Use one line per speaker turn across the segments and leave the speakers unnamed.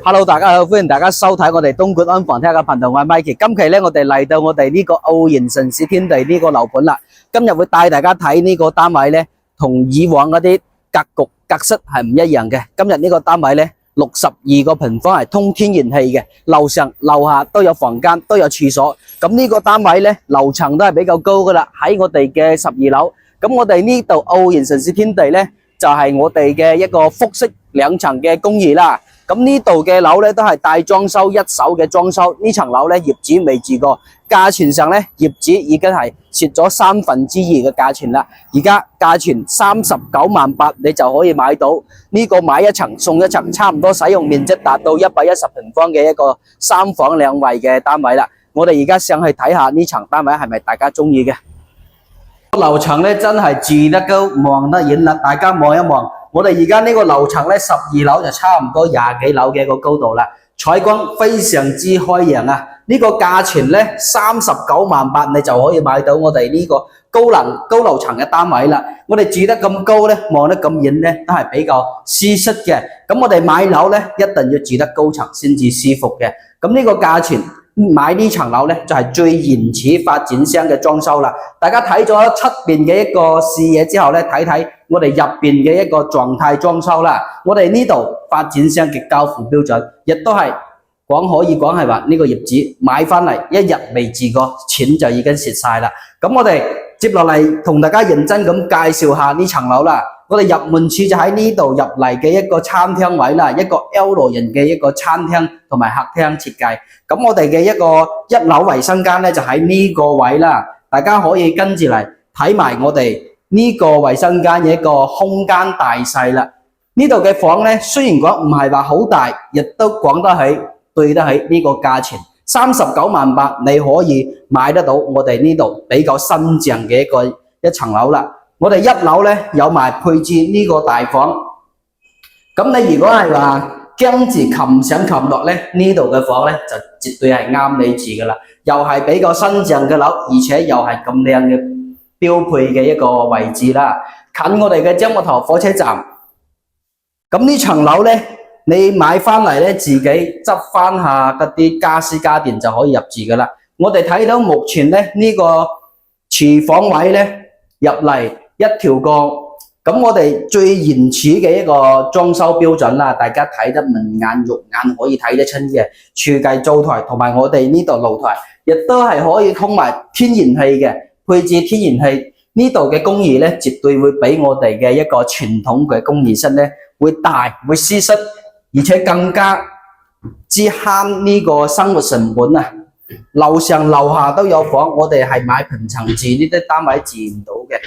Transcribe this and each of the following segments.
Hello，大家好，歡迎大家收睇我哋東莞安房聽嘅頻道，我係 Mikey。今期咧，我哋嚟到我哋呢個奧園城市天地呢個樓盤啦。今日會帶大家睇呢個單位咧，同以往嗰啲格局格式係唔一樣嘅。今日呢個單位咧，62個平方係通天然氣嘅，樓上樓下都有房間，都有廁所。咁呢個單位咧，樓層都係比較高噶啦，喺我哋嘅12樓。咁我哋呢度奧園城市天地咧，就係我哋嘅一個複式2層嘅公寓啦。咁呢度嘅樓咧都係帶裝修一手嘅裝修，呢層樓咧業主未住過，價錢上咧業主已經係蝕咗2/3嘅價錢啦。而家價錢39萬8，你就可以買到呢個買一層送一層，差唔多使用面積達到110平方嘅一個3房2衛嘅單位啦。我哋而家上去睇下呢層單位係咪大家中意嘅？樓層咧真係住得高，望得遠啦，大家望一望。我哋而家呢個樓層咧，12樓就差唔多20幾樓嘅一個高度啦，採光非常之開揚啊！呢個價錢咧39萬8，你就可以買到我哋呢個高樓層嘅單位啦。我哋住得咁高咧，望得咁遠咧，都係比較舒適嘅。咁我哋買樓咧，一定要住得高層先至舒服嘅。咁呢個價錢買呢層樓咧，就係最原始發展商嘅裝修啦。大家睇咗出邊嘅一個視野之後咧，睇睇我哋入邊嘅一個狀態裝修啦。我哋呢度發展商嘅交付標準，亦都係可以講係話呢個業主買翻嚟一日未住過，錢就已經蝕晒啦。咁我哋接落嚟同大家認真咁介紹下呢層樓啦。我哋入門處就喺呢度入嚟嘅一個餐廳位啦，一個 L 型嘅一個餐廳同埋客廳設計。咁我哋嘅一個1樓衛生間咧就喺呢個位啦，大家可以跟住嚟睇埋我哋呢個衛生間嘅一個空間大細啦。呢度嘅房咧雖然講唔係話好大，亦都講得起對得起呢個價錢39萬8，你可以買得到我哋呢度比較新淨嘅一層樓啦。我哋1樓咧有埋配置呢個大房，咁你如果係話驚住擒上擒落咧，呢度嘅房咧就絕對係啱你住噶啦，又係比較新淨嘅樓，而且又係咁靚嘅標配嘅一個位置啦，近我哋嘅樟木頭火車站。咁呢層樓咧，你買翻嚟咧自己執翻下嗰啲家私家電就可以入住噶啦。我哋睇到目前咧呢個廚房位咧入嚟一條過，咁我哋最原始嘅一個裝修標準啦，大家睇得明眼肉眼可以睇得清嘅廚具灶台同埋我哋呢度露台，亦都係可以通埋天然氣嘅，配置天然氣。呢度嘅公寓咧，絕對會比我哋嘅一個傳統嘅公寓室咧會大，會舒適，而且更加之慳呢個生活成本啊！樓上樓下都有房，我哋係買平層住呢啲單位住唔到嘅。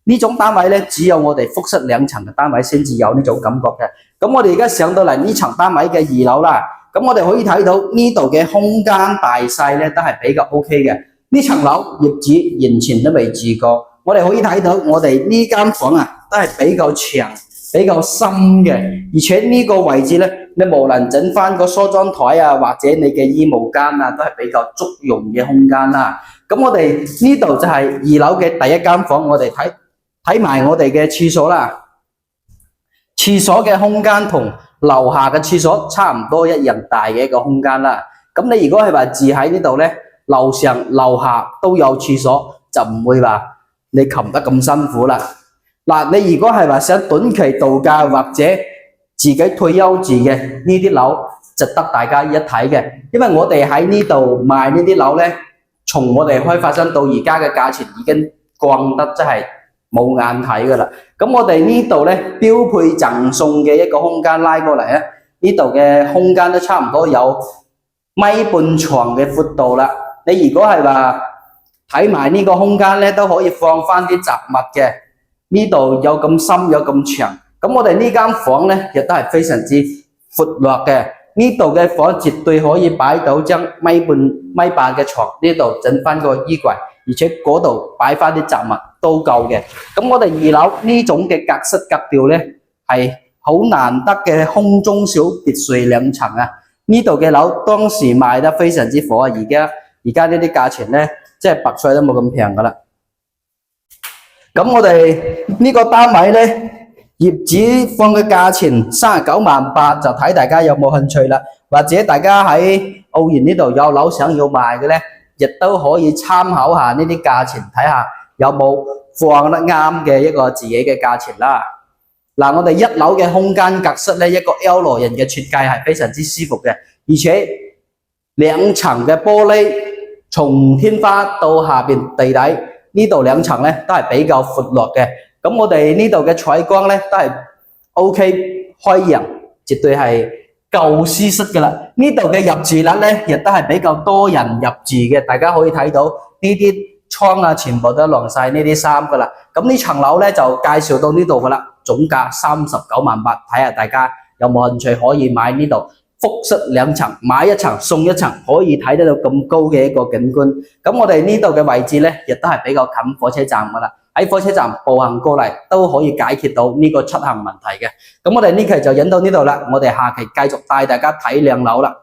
呢種單位咧，只有我哋複式2層嘅單位先至有呢種感覺嘅。咁我哋而家上到嚟呢層單位嘅2樓啦，咁我哋可以睇到呢度嘅空間大細咧都係比較 OK 嘅。呢層樓業主完全都未住過，我哋可以睇到我哋呢間房啊都係比較長、比較深嘅，而且呢個位置咧，你無論整翻個梳妝台啊，或者你嘅衣帽間啊，都係比較足用嘅空間啦。咁我哋呢度就係2樓嘅第一間房，我哋睇埋我哋嘅廁所啦。廁所嘅空間同樓下嘅廁所差唔多一樣大嘅一個空間啦。咁你如果係話住喺呢度咧，樓上樓下都有廁所，就唔會話你擒得咁辛苦啦。嗱，你如果係話想短期度假或者自己退休住嘅呢啲樓，值得大家一睇嘅，因為我哋喺呢度賣呢啲樓咧，從我哋開發商到而家嘅價錢已經降得真係冇眼睇噶啦。咁我哋呢度咧標配贈送嘅一個空間拉過嚟咧，呢度嘅空間都差唔多有1.5米長嘅闊度啦。你如果係話睇埋呢個空間咧，都可以放翻啲雜物嘅。呢度有咁深有咁長，咁我哋呢間房咧亦都係非常之闊落嘅。呢度嘅房絕對可以擺到張1.5米嘅床，呢度整翻個衣櫃，而且嗰度擺翻啲雜物都夠嘅。咁我哋2樓呢種嘅格式格調咧係好難得嘅空中小別墅2層啊！呢度嘅樓當時賣得非常之火啊，而家呢啲價錢咧，即係白菜都冇咁平噶啦。咁我哋呢個單位咧，業主放嘅價錢39.8萬就睇大家有冇興趣啦，或者大家喺澳園呢度有樓想要賣嘅咧，亦都可以參考下呢啲價錢，睇下有冇放得啱嘅一個自己嘅價錢啦。嗱，我哋一樓嘅空間格式咧，一個 L 型嘅設計係非常之舒服嘅，而且兩層嘅玻璃從天花到下邊地底呢度兩層咧都係比較闊落嘅。咁我哋呢度嘅採光咧都係 OK 開揚，絕對係夠舒適噶啦。呢度嘅入住率咧亦都係比較多人入住嘅，大家可以睇到呢啲窗啊，全部都晾晒呢啲衫噶啦。咁呢層樓咧就介紹到呢度噶啦，總價39.8萬，睇下大家有冇興趣可以買呢度，複式兩層，買一層送一層，可以睇得到咁高嘅一個景觀。咁我哋呢度嘅位置咧亦都係比較近火車站噶啦。喺火車站步行過嚟都可以解決到呢個出行問題嘅。咁我哋呢期就影到呢度啦，我哋下期繼續帶大家睇靚樓啦。